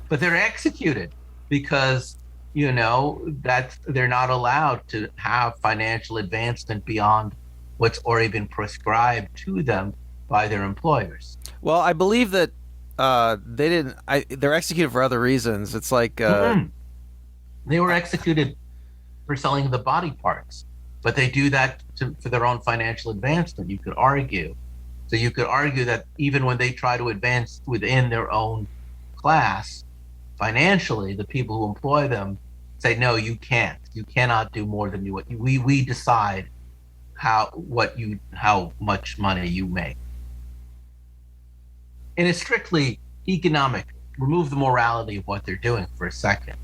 but they're executed because, you know, that they're not allowed to have financial advancement beyond what's already been prescribed to them by their employers. Well, I believe that they didn't. They're executed for other reasons. It's like They were executed for selling the body parts, but they do that for their own financial advancement. You could argue. So you could argue that even when they try to advance within their own class financially, the people who employ them say, no, you can't. You cannot do more than we decide how much money you make. And it's strictly economic. Remove the morality of what they're doing for a second.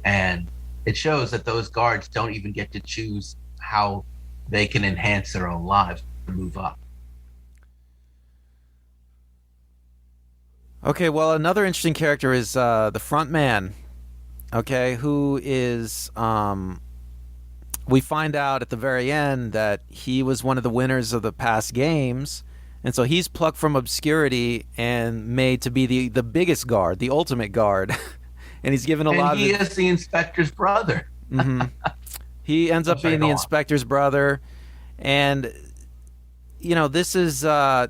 And it shows that those guards don't even get to choose how they can enhance their own lives to move up. Okay, well, another interesting character is the front man. Okay, who is we find out at the very end that he was one of the winners of the past games, and so he's plucked from obscurity and made to be the biggest guard, the ultimate guard. And he's given a lot of... And he is the inspector's brother. Mm-hmm. He ends up being the inspector's brother. And, this is... this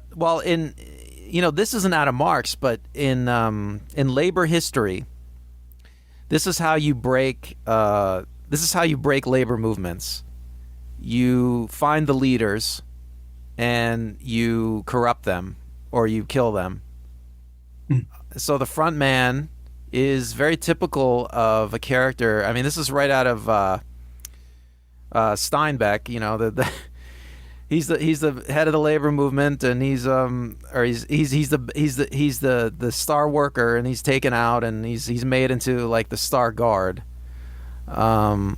isn't out of Marx, but in labor history, this is how you break... labor movements. You find the leaders, and you corrupt them, or you kill them. So the front man is very typical of a character. I mean, this is right out of Steinbeck. He's the head of the labor movement, and he's the star worker, and he's taken out, and he's made into like the star guard. And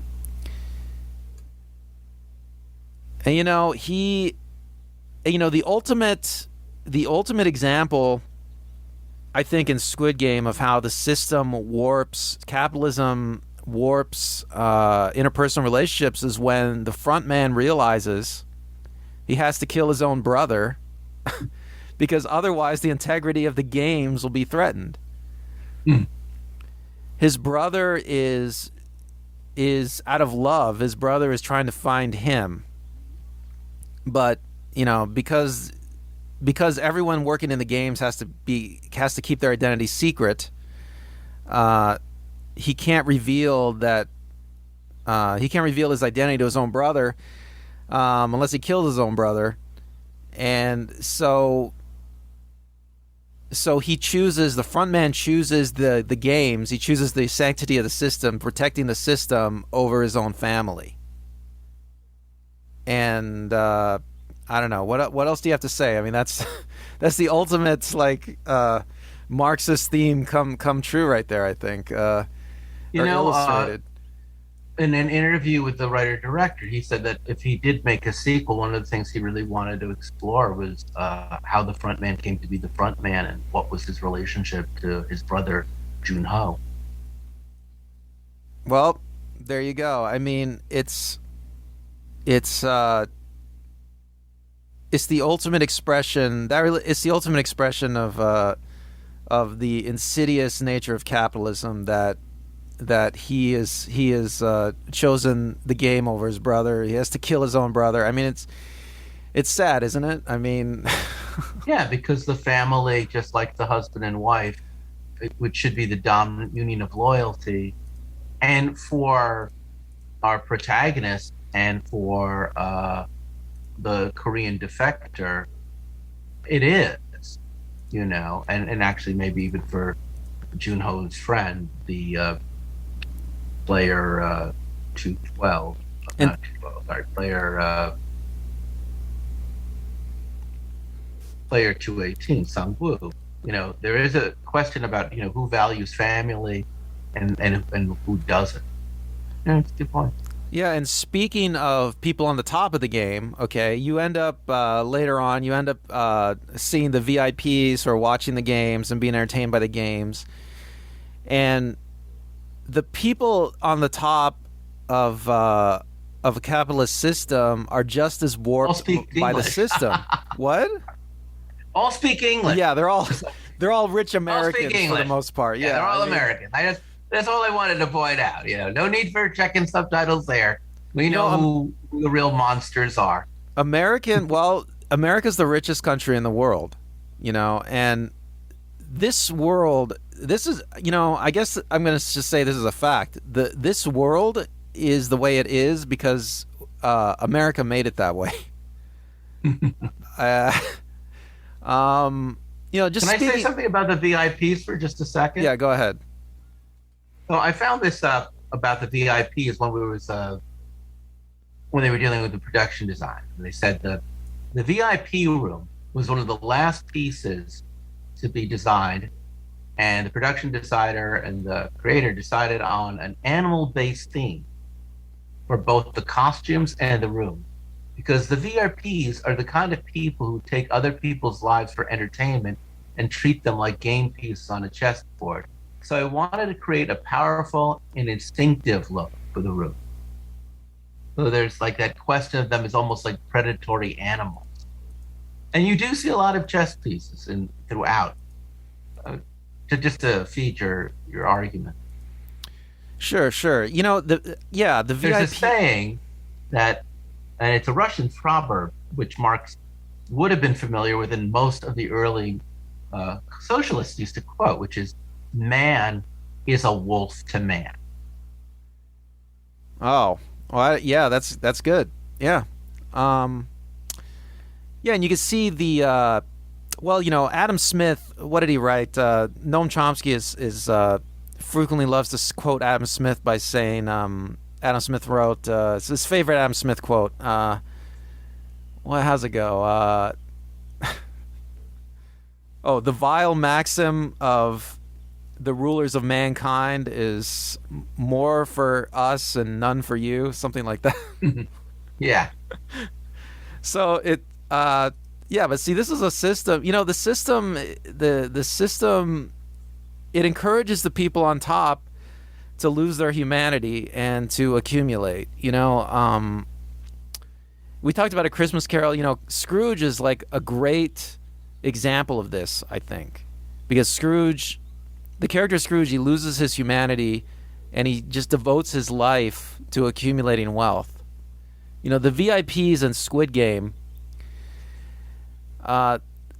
the ultimate example, I think, in Squid Game of how the system capitalism warps interpersonal relationships is when the front man realizes he has to kill his own brother because otherwise the integrity of the games will be threatened. His brother is out of love. His brother is trying to find him. But, because everyone working in the games has to keep their identity secret, he can't reveal his identity to his own brother unless he kills his own brother. And so the front man chooses the games. He chooses the sanctity of the system, protecting the system over his own family. And I don't know what else do you have to say. I mean, that's the ultimate Marxist theme come true right there, I think. Illustrated. In an interview with the writer-director, he said that if he did make a sequel, one of the things he really wanted to explore was how the front man came to be the front man and what was his relationship to his brother, Jun-ho. Well, there you go. I mean, it's the ultimate expression. It's the ultimate expression of the insidious nature of capitalism that he has chosen the game over his brother. He has to kill his own brother. I mean, it's sad, isn't it? I mean, yeah, because the family, just like the husband and wife, which should be the dominant union of loyalty, and for our protagonist and for the Korean defector, it is, and actually maybe even for Jun-ho's friend, the player 212, not 212, sorry, player 218, Sang-woo. There is a question about who values family and who doesn't. Yeah, it's a good point. Yeah, and speaking of people on the top of the game, okay, you end up later on, seeing the VIPs who are watching the games and being entertained by the games, and the people on the top of a capitalist system are just as warped by the system. What? All speak English. Yeah, they're all rich Americans for the most part. Yeah, they're all American. That's all I wanted to point out. No need for checking subtitles there. We know who the real monsters are. America's the richest country in the world. And this world, this is, I guess I'm going to just say this is a fact. This world is the way it is because America made it that way. uh, just Can I say something about the VIPs for just a second? Yeah, go ahead. So I found this up about the VIPs when they were dealing with the production design. They said the VIP room was one of the last pieces to be designed, and the production designer and the creator decided on an animal-based theme for both the costumes and the room, because the VIPs are the kind of people who take other people's lives for entertainment and treat them like game pieces on a chessboard. So I wanted to create a powerful and instinctive look for the room. So there's like that question of them as almost like predatory animals. And you do see a lot of chess pieces throughout, to feed your argument. Sure. The VIP. There's a saying that, and it's a Russian proverb, which Marx would have been familiar with, and most of the early socialists used to quote, which is, "Man is a wolf to man." Oh, well, yeah, that's good. Yeah. Yeah, and you can see the Adam Smith. What did he write? Noam Chomsky is frequently loves to quote Adam Smith by saying, Adam Smith wrote, it's his favorite Adam Smith quote. How's it go? The vile maxim of the rulers of mankind is more for us and none for you, something like that. Yeah. So but see, this is a system. The system, it encourages the people on top to lose their humanity and to accumulate. We talked about A Christmas Carol. Scrooge is like a great example of this, I think, because Scrooge, the character Scrooge, he loses his humanity and he just devotes his life to accumulating wealth. The VIPs in Squid Game,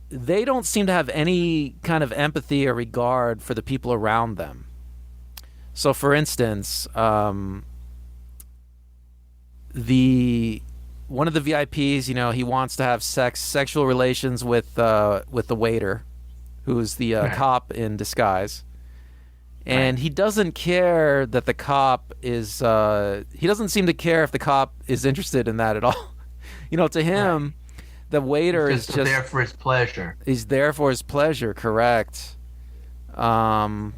they don't seem to have any kind of empathy or regard for the people around them. So, for instance, one of the VIPs, he wants to have sexual relations with the waiter, who's the cop in disguise. And he doesn't care that the cop is, he doesn't seem to care if the cop is interested in that at all. To him, the waiter is just there for his pleasure. He's there for his pleasure, correct. And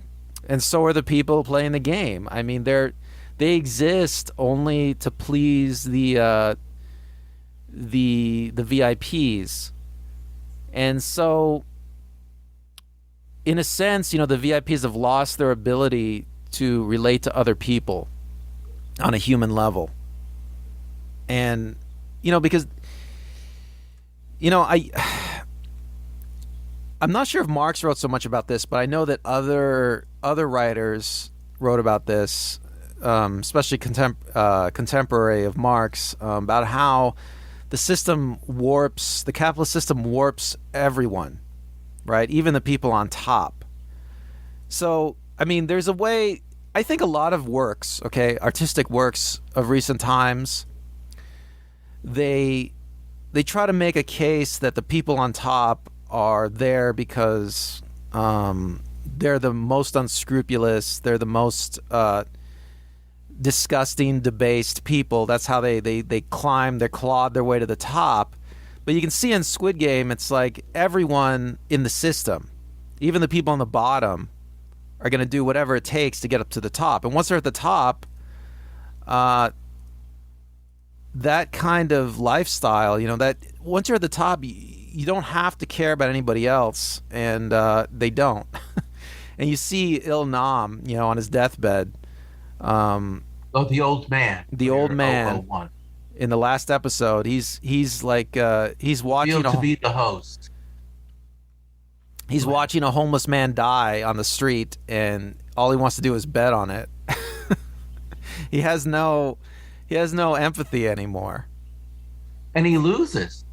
so are the people playing the game. I mean, they exist only to please the VIPs. And so, in a sense, the VIPs have lost their ability to relate to other people on a human level. And, because, I'm not sure if Marx wrote so much about this, but I know that other writers wrote about this, especially contemporary of Marx, about how the capitalist system warps everyone. Right? Even the people on top. So, I mean, there's a way, I think a lot of works, artistic works of recent times, they try to make a case that the people on top are there because they're the most unscrupulous, they're the most disgusting, debased people. That's how they clawed their way to the top. But you can see in Squid Game, it's like everyone in the system, even the people on the bottom, are going to do whatever it takes to get up to the top. And once they're at the top, that kind of lifestyle, that once you're at the top, you don't have to care about anybody else, and they don't. And you see Il Nam, on his deathbed. The old man. The old man. 001. In the last episode, he's like he's watching to be the host. He's watching a homeless man die on the street, and all he wants to do is bet on it. He has no empathy anymore, and he loses.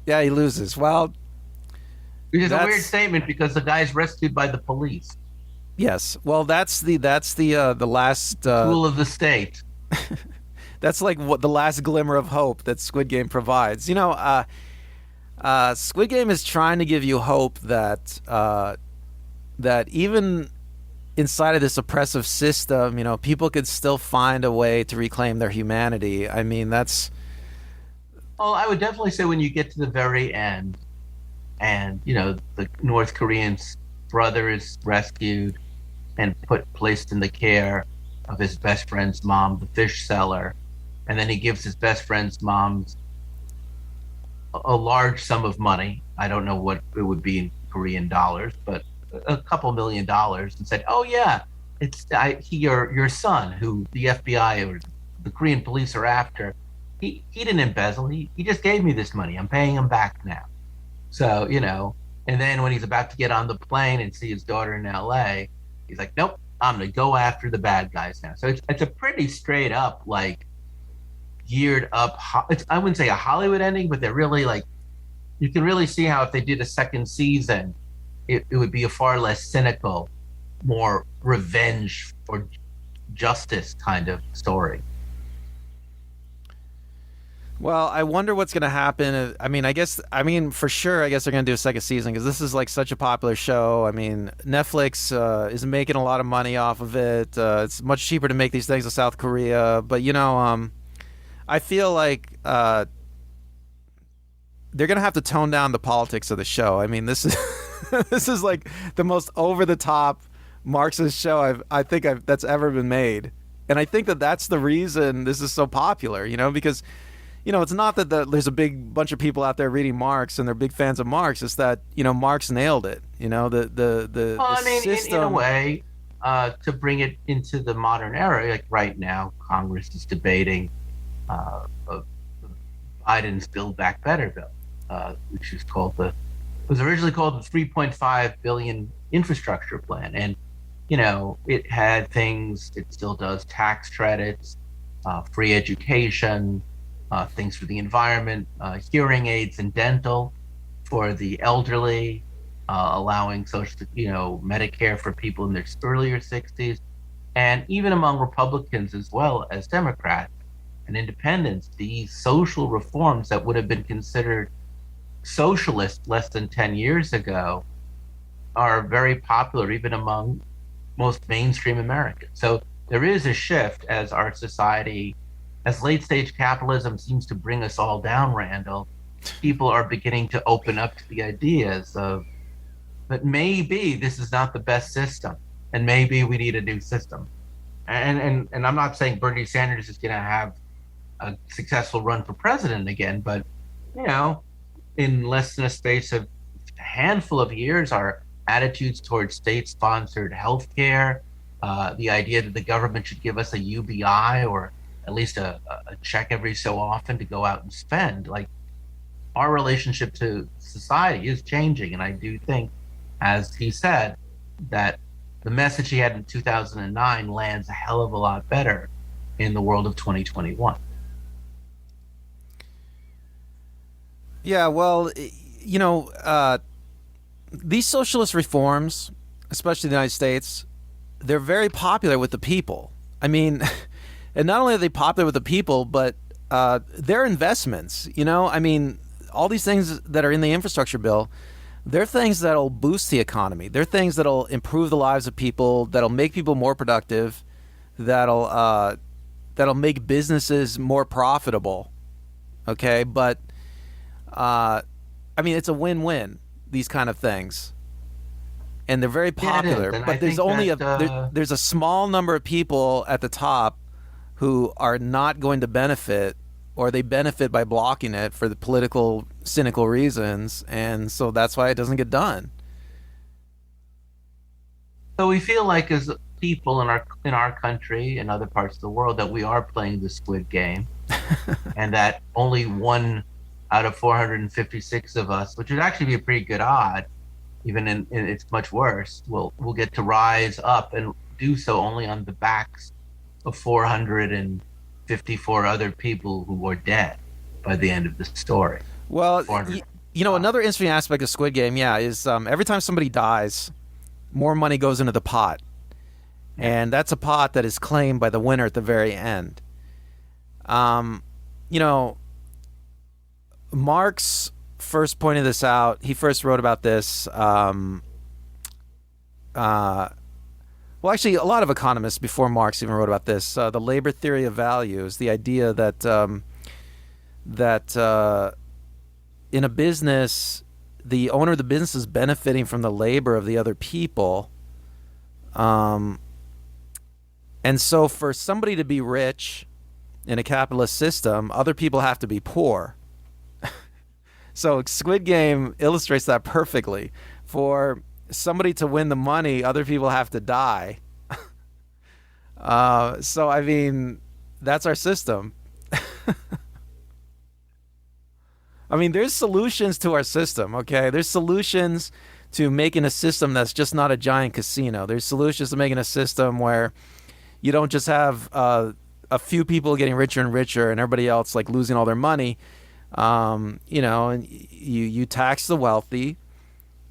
Yeah, he loses. Well, Which is a weird that's statement because the guy's rescued by the police. yes. Well, that's the last Tool of the state. that's like what the last glimmer of hope that Squid Game provides. Squid Game is trying to give you hope that that even inside of this oppressive system, people could still find a way to reclaim their humanity. I mean, that's Well, I would definitely say when you get to the very end, and the North Korean's brother is rescued and placed in the care of his best friend's mom, the fish seller, and then he gives his best friend's mom a large sum of money. I don't know what it would be in Korean dollars, but a couple $1 million, and said, "Oh yeah, your son, who the FBI or the Korean police are after. He didn't embezzle. He just gave me this money. I'm paying him back now." So and then when he's about to get on the plane and see his daughter in L.A., he's like, "Nope, I'm gonna go after the bad guys now." So it's a pretty straight up, like, geared up. I wouldn't say a Hollywood ending, but they're really like, you can really see how if they did a second season, it would be a far less cynical, more revenge or justice kind of story. well. I wonder what's going to happen. I mean, for sure. I guess they're going to do a second season because this is like such a popular show. I mean, Netflix is making a lot of money off of it. It's much cheaper to make these things in South Korea, but I feel like they're gonna have to tone down the politics of the show. I mean, this is this is like the most over the top Marxist show that's ever been made, and I think that that's the reason this is so popular. Because it's not that there's a big bunch of people out there reading Marx and they're big fans of Marx. It's that Marx nailed it. Well, I mean, system. in a way, to bring it into the modern era, like right now, Congress is debating Biden's Build Back Better bill, which was originally called the 3.5 billion infrastructure plan, and it had things. It still does tax credits, free education, things for the environment, hearing aids and dental for the elderly, allowing Medicare for people in their earlier 60s, and even among Republicans as well as Democrats and independents, these social reforms that would have been considered socialist less than 10 years ago are very popular even among most mainstream Americans. So there is a shift as our society, as late stage capitalism seems to bring us all down, Randall, people are beginning to open up to the ideas of that maybe this is not the best system and maybe we need a new system. And I'm not saying Bernie Sanders is going to have a successful run for president again, but in less than a space of a handful of years, our attitudes towards state-sponsored health care, the idea that the government should give us a UBI or at least a check every so often to go out and spend, like, our relationship to society is changing. And I do think, as he said, that the message he had in 2009 lands a hell of a lot better in the world of 2021. Yeah, well, these socialist reforms, especially in the United States, they're very popular with the people. I mean, and not only are they popular with the people, but they're investments. I mean, all these things that are in the infrastructure bill, they're things that'll boost the economy. They're things that'll improve the lives of people, that'll make people more productive, that'll make businesses more profitable. Okay, but I mean, it's a win-win, these kind of things, and they're very popular. Yeah, but there's only there's a small number of people at the top who are not going to benefit, or they benefit by blocking it for the political, cynical reasons, and so that's why it doesn't get done. So we feel like, as people in our country and other parts of the world, that we are playing the Squid Game, and that only one out of 456 of us, which would actually be a pretty good odd, even in it's much worse, will get to rise up and do so only on the backs of 454 other people who were dead by the end of the story. Well, Another interesting aspect of Squid Game, yeah, is every time somebody dies, more money goes into the pot. And that's a pot that is claimed by the winner at the very end. You know, Marx first pointed this out. He first wrote about this. Well, actually, a lot of economists before Marx even wrote about this. The labor theory of value is the idea that in a business, the owner of the business is benefiting from the labor of the other people. And so for somebody to be rich in a capitalist system, other people have to be poor. So Squid Game illustrates that perfectly. For somebody to win the money, other people have to die. So, I mean, that's our system. I mean, there's solutions to our system, okay? There's solutions to making a system that's just not a giant casino. There's solutions to making a system where you don't just have a few people getting richer and richer and everybody else like losing all their money. And you tax the wealthy,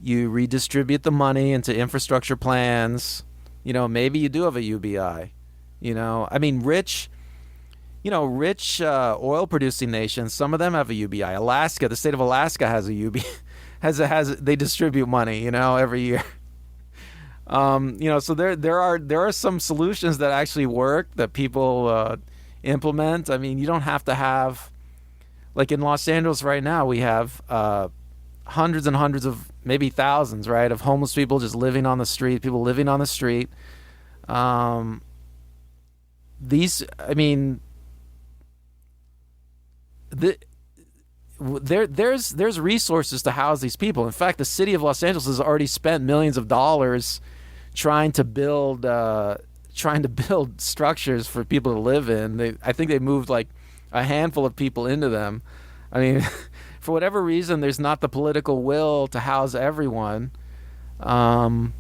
you redistribute the money into infrastructure plans. Maybe you do have a UBI. I mean, rich oil producing nations, some of them have a UBI. Alaska, the state of Alaska has a UBI. They distribute money, every year. So there are some solutions that actually work that people implement. I mean, you don't have to have, like in Los Angeles right now, we have hundreds and hundreds of, maybe thousands, right, of homeless people just living on the street, people living on the street. There's resources to house these people. In fact, the city of Los Angeles has already spent millions of dollars trying to build structures for people to live in. I think they moved like a handful of people into them. I mean, for whatever reason, there's not the political will to house everyone. This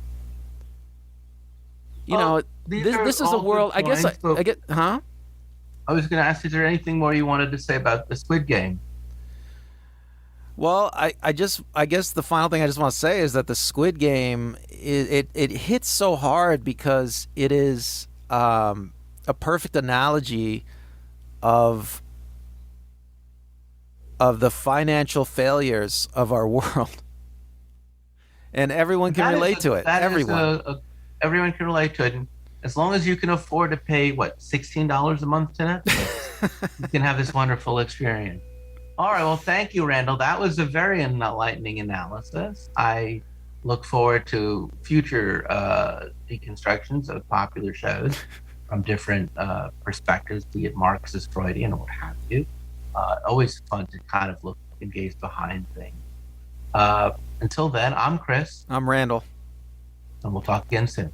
is a world. I guess. I get. Huh? I was going to ask, is there anything more you wanted to say about the Squid Game? Well, I guess the final thing I just want to say is that the Squid Game it hits so hard because it is a perfect analogy of the financial failures of our world, and everyone can relate to it. Everyone can relate to it. And as long as you can afford to pay $16 a month to Netflix, you can have this wonderful experience. All right. Well, thank you, Randall. That was a very enlightening analysis. I look forward to future deconstructions of popular shows from different perspectives, be it Marxist, Freudian, or what have you. Always fun to kind of look and gaze behind things. Until then, I'm Chris. I'm Randall. And we'll talk again soon.